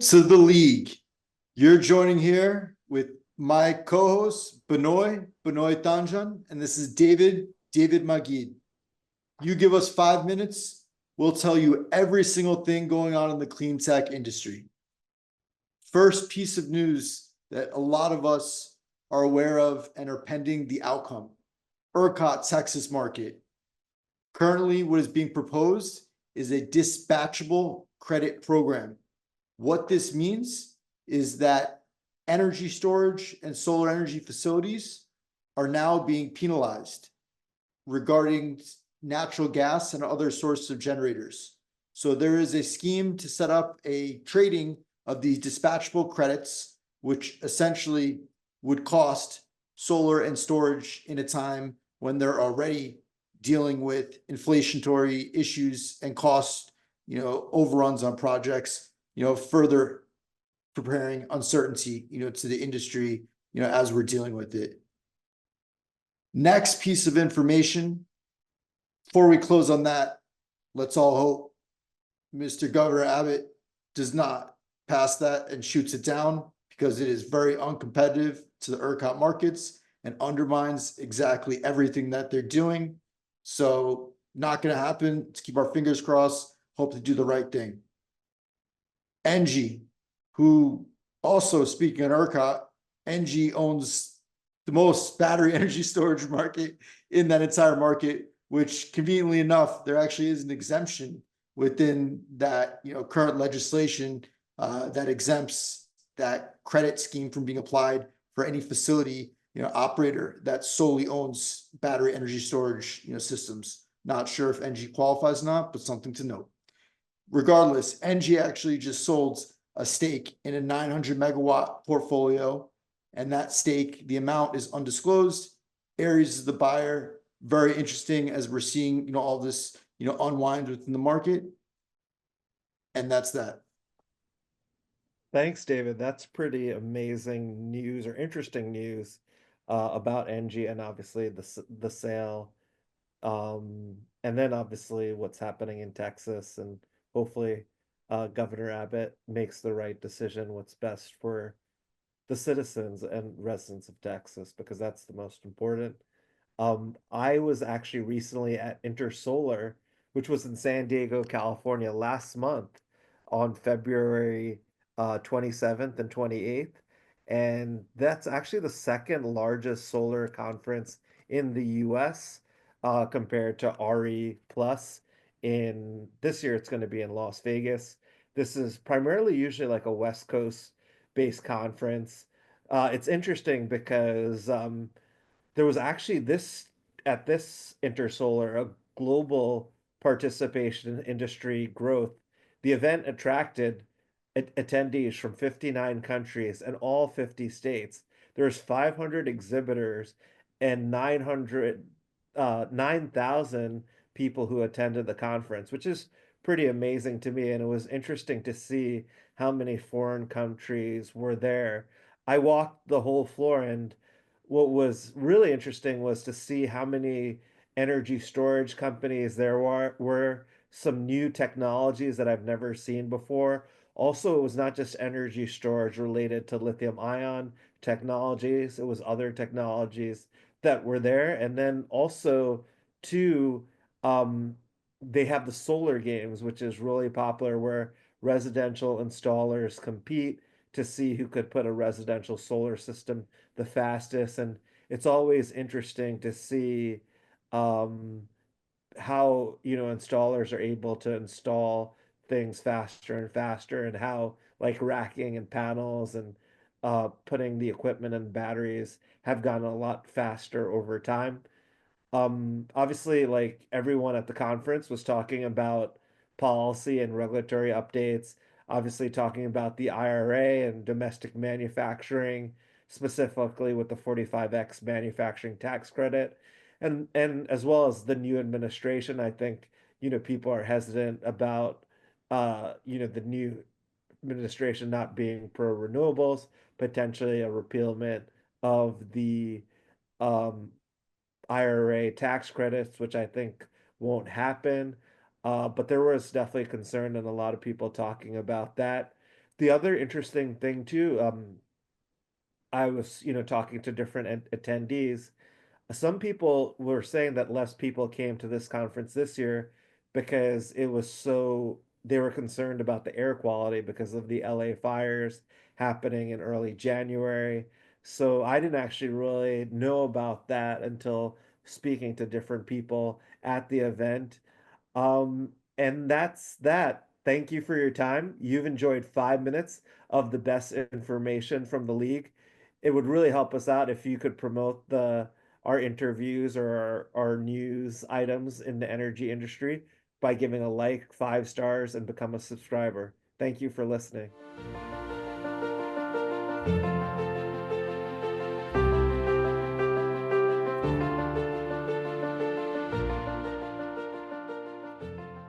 to the league. You're joining here with my co-host Benoy Tanjan, and this is David Magid. You give us 5 minutes, we'll tell you every single thing going on in the clean tech industry. First piece of news that a lot of us are aware of and are pending the outcome. ERCOT Texas market. Currently, what is being proposed is a dispatchable credit program. What this means is that energy storage and solar energy facilities are now being penalized regarding natural gas and other sources of generators. So there is a scheme to set up a trading of these dispatchable credits, which essentially would cost solar and storage in a time when they're already dealing with inflationary issues and cost, overruns on projects, further preparing uncertainty, to the industry, as we're dealing with it. Next piece of information, before we close on that, let's all hope Mr. Governor Abbott does not pass that and shoots it down, because it is very uncompetitive to the ERCOT markets and undermines exactly everything that they're doing. So not going to happen. Let's keep our fingers crossed, hope to do the right thing. ENGIE, who also, speaking of ERCOT, ENGIE owns the most battery energy storage market in that entire market, which conveniently enough, there actually is an exemption within that current legislation that exempts that credit scheme from being applied for any facility operator that solely owns battery energy storage systems. Not sure if ENGIE qualifies or not, but something to note. Regardless, ENGIE actually just sold a stake in a 900 megawatt portfolio, and that stake, the amount is undisclosed. Ares is the buyer. Very interesting as we're seeing all this unwind within the market. And that's that. Thanks, David. That's pretty amazing news, or interesting news, about ENGIE, and obviously the sale, and then obviously what's happening in Texas, and hopefully Governor Abbott makes the right decision, what's best for the citizens and residents of Texas, because that's the most important. I was actually recently at Intersolar, which was in San Diego, California last month on February 27th and 28th. And that's actually the second largest solar conference in the US, compared to RE Plus. In this year, it's going to be in Las Vegas. This is primarily usually like a West Coast based conference. It's interesting because there was actually this Intersolar, a global participation in industry growth. The event attracted attendees from 59 countries and all 50 states. There's 500 exhibitors and 9,000 people who attended the conference, which is pretty amazing to me. And it was interesting to see how many foreign countries were there. I walked the whole floor, and what was really interesting was to see how many energy storage companies there were some new technologies that I've never seen before. Also, it was not just energy storage related to lithium ion technologies, it was other technologies that were there. And then also, too, um, they have the solar games, which is really popular, where residential installers compete to see who could put a residential solar system the fastest. And it's always interesting to see um, how installers are able to install things faster and faster, and how like racking and panels and putting the equipment and batteries have gotten a lot faster over time. Obviously, like everyone at the conference was talking about policy and regulatory updates, obviously talking about the IRA and domestic manufacturing, specifically with the 45X manufacturing tax credit, and as well as the new administration. I think, people are hesitant about the new administration not being pro renewables, potentially a repealment of the um, IRA tax credits, which I think won't happen. But there was definitely concern and a lot of people talking about that. The other interesting thing too, I was, talking to different attendees. Some people were saying that less people came to this conference this year because they were concerned about the air quality because of the LA fires happening in early January. So I didn't actually really know about that until speaking to different people at the event. And that's that. Thank you for your time. You've enjoyed 5 minutes of the best information from the league. It would really help us out if you could promote our interviews or our news items in the energy industry by giving a like, 5 stars, and become a subscriber. Thank you for listening.